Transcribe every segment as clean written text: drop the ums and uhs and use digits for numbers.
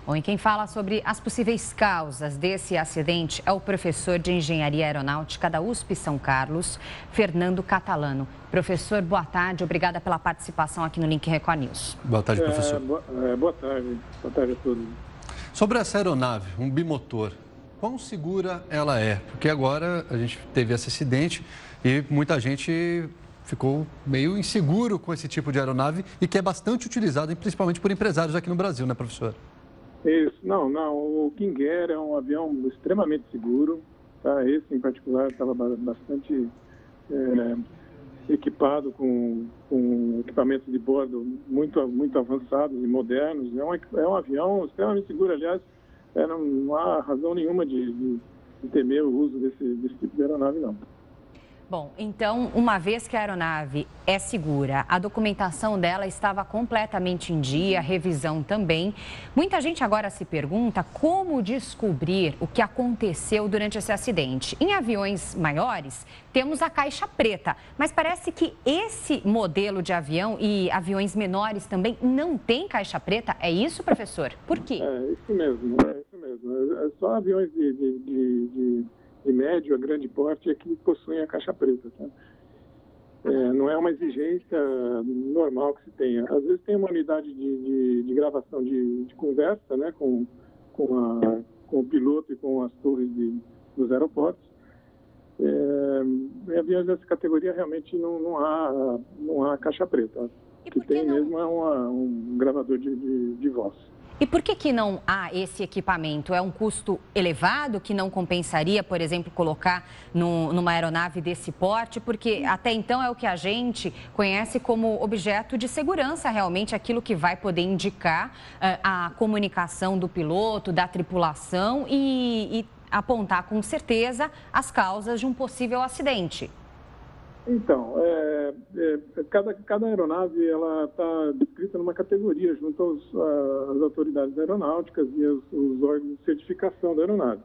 Bom, e quem fala sobre as possíveis causas desse acidente é o professor de Engenharia Aeronáutica da USP São Carlos, Fernando Catalano. Professor, boa tarde. Obrigada pela participação aqui no Link Record News. Boa tarde, professor. Boa tarde. Boa tarde a todos. Sobre essa aeronave, um bimotor, quão segura ela é? Porque agora a gente teve esse acidente e muita gente ficou meio inseguro com esse tipo de aeronave e que é bastante utilizado, principalmente por empresários aqui no Brasil, né, professor? Isso, não, o King Air é um avião extremamente seguro, tá? Esse em particular estava bastante equipado com equipamentos de bordo muito avançados e modernos. É um avião extremamente seguro, aliás, não há razão nenhuma de temer o uso desse tipo de aeronave, não. Bom, então, uma vez que a aeronave é segura, a documentação dela estava completamente em dia, a revisão também. Muita gente agora se pergunta como descobrir o que aconteceu durante esse acidente. Em aviões maiores, temos a caixa preta, mas parece que esse modelo de avião e aviões menores também não tem caixa preta. É isso, professor? Por quê? É isso mesmo. É só aviões de médio a grande porte é que possuem a caixa preta. Tá? Não é uma exigência normal que se tenha. Às vezes tem uma unidade de gravação de conversa, né, com o piloto e com as torres dos aeroportos. Em aviões dessa categoria realmente não há caixa preta. O que tem mesmo é um gravador de voz. E por que não há esse equipamento? É um custo elevado que não compensaria, por exemplo, colocar numa aeronave desse porte? Porque até então é o que a gente conhece como objeto de segurança, realmente, aquilo que vai poder indicar a comunicação do piloto, da tripulação e apontar com certeza as causas de um possível acidente. Então, cada aeronave ela está descrita numa categoria junto às autoridades aeronáuticas e os órgãos de certificação da aeronave.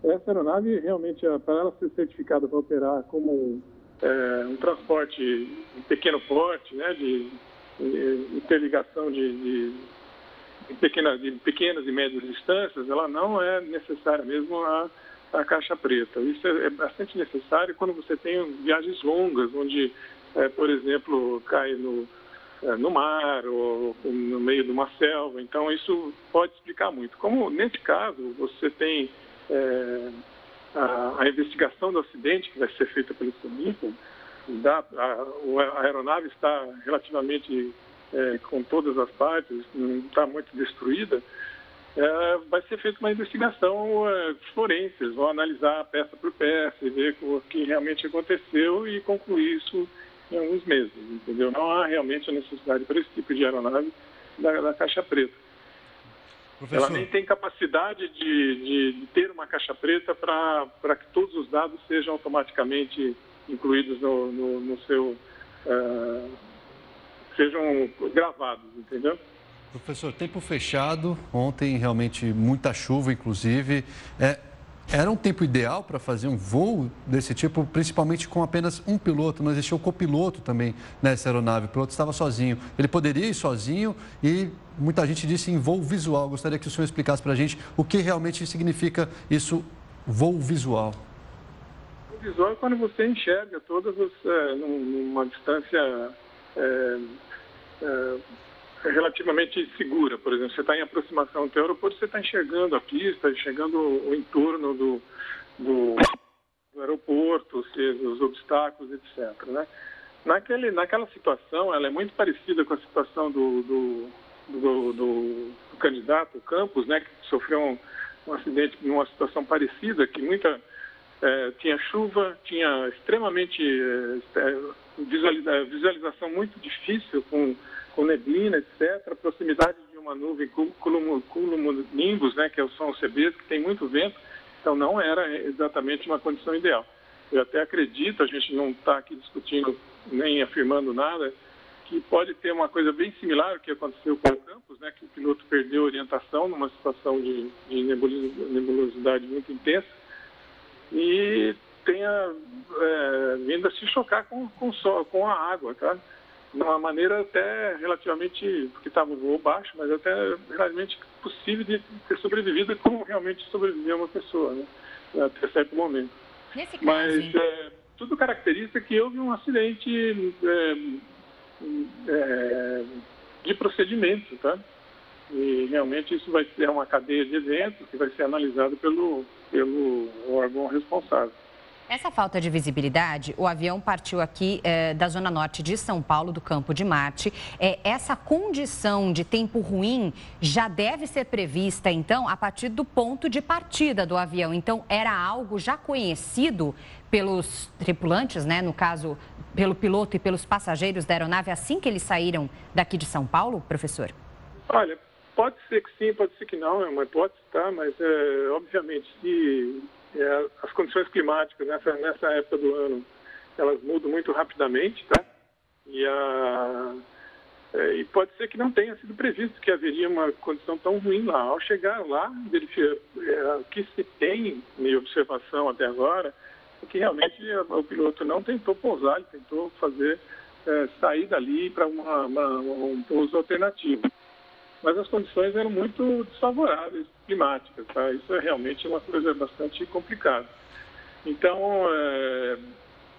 Essa aeronave, realmente, para ela ser certificada para operar como um transporte de pequeno porte, né, de interligação de pequenas e médias distâncias, ela não é necessária mesmo a caixa preta. Isso é bastante necessário quando você tem viagens longas, onde, por exemplo, cai no mar ou no meio de uma selva. Então, isso pode explicar muito. Como, nesse caso, você tem a investigação do acidente, que vai ser feita pelo CENIPA, a aeronave está relativamente com todas as partes, não está muito destruída, vai ser feita uma investigação forense. Eles vão analisar peça por peça e ver o que realmente aconteceu e concluir isso em alguns meses, entendeu? Não há realmente a necessidade para esse tipo de aeronave da caixa preta. Professor, ela nem tem capacidade de ter uma caixa preta para que todos os dados sejam automaticamente incluídos no seu... sejam gravados, entendeu? Professor, tempo fechado, ontem realmente muita chuva, inclusive. Era um tempo ideal para fazer um voo desse tipo, principalmente com apenas um piloto, não existia o copiloto também nessa aeronave, o piloto estava sozinho. Ele poderia ir sozinho e muita gente disse em voo visual. Gostaria que o senhor explicasse para a gente o que realmente significa isso, voo visual. O visual é quando você enxerga todas numa distância relativamente segura. Por exemplo, você está em aproximação do aeroporto, você está enxergando a pista, enxergando o entorno do aeroporto, os obstáculos, etc. Né? Naquela situação, ela é muito parecida com a situação do candidato Campos, né, que sofreu um acidente numa situação parecida, que tinha chuva, tinha extremamente visualização muito difícil com neblina, etc., proximidade de uma nuvem cumulonimbus, né, que são os CBs, que tem muito vento, então não era exatamente uma condição ideal. Eu até acredito, a gente não está aqui discutindo nem afirmando nada, que pode ter uma coisa bem similar ao que aconteceu com o Campos, né, que o piloto perdeu orientação numa situação de nebulosidade muito intensa e tenha vindo a se chocar com a água, tá? de uma maneira até relativamente, porque estava um voo baixo, mas até relativamente possível de ter sobrevivido como realmente sobreviveu uma pessoa, né? Até certo momento. Nesse caso, mas tudo caracteriza que houve um acidente de procedimento, tá? E realmente isso vai ser uma cadeia de eventos que vai ser analisado pelo órgão responsável. Essa falta de visibilidade, o avião partiu aqui da zona norte de São Paulo, do Campo de Marte. Essa condição de tempo ruim já deve ser prevista, então, a partir do ponto de partida do avião. Então, era algo já conhecido pelos tripulantes, né? No caso, pelo piloto e pelos passageiros da aeronave, assim que eles saíram daqui de São Paulo, professor? Olha, pode ser que sim, pode ser que não, é uma hipótese, tá? Mas, obviamente, se as condições climáticas nessa época do ano, elas mudam muito rapidamente, tá? E pode ser que não tenha sido previsto que haveria uma condição tão ruim lá. Ao chegar lá, o que se tem de observação até agora é que realmente o piloto não tentou pousar, ele tentou sair dali para um pouso alternativo. Mas as condições eram muito desfavoráveis, climáticas, tá? Isso é realmente uma coisa bastante complicada. Então,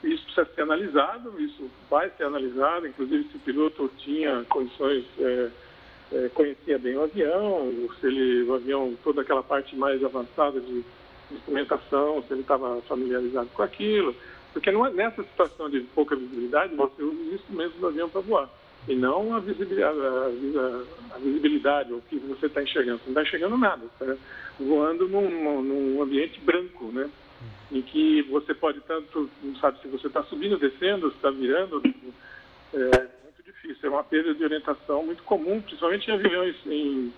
isso precisa ser analisado, isso vai ser analisado, inclusive se o piloto tinha condições, conhecia bem o avião, o avião, toda aquela parte mais avançada de instrumentação, se ele estava familiarizado com aquilo, porque nessa situação de pouca visibilidade, você usa os instrumentos do avião para voar. E não a visibilidade, o que você está enxergando. Você não está enxergando nada, está voando num ambiente branco, né? Em que você pode tanto, não sabe se você está subindo, descendo, se está virando. É muito difícil, é uma perda de orientação muito comum, principalmente em aviões, em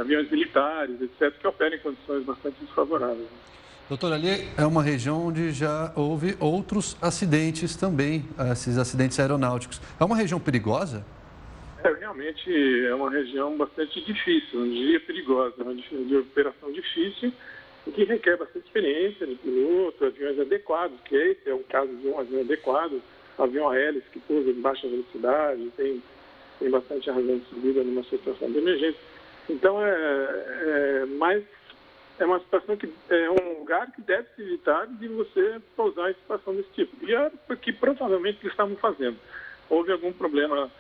aviões militares, etc., que operam em condições bastante desfavoráveis. Doutor, ali é uma região onde já houve outros acidentes também, esses acidentes aeronáuticos. É uma região perigosa? Realmente é uma região bastante difícil, não diria perigosa, uma de operação difícil, o que requer bastante experiência de piloto, aviões adequados, que esse é o caso de um avião adequado, avião a hélice que pousa em baixa velocidade, tem bastante razão de subida numa situação de emergência. Então, mas é uma situação que é um lugar que deve se evitar de você pousar em situação desse tipo. E é o que provavelmente eles estavam fazendo. Houve algum problema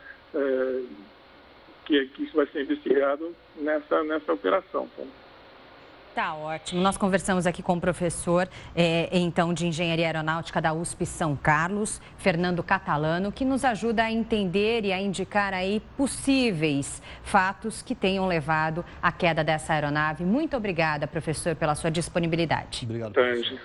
que isso vai ser investigado nessa operação. Tá ótimo. Nós conversamos aqui com o professor, então, de Engenharia Aeronáutica da USP São Carlos, Fernando Catalano, que nos ajuda a entender e a indicar aí possíveis fatos que tenham levado à queda dessa aeronave. Muito obrigada, professor, pela sua disponibilidade. Obrigado, professor.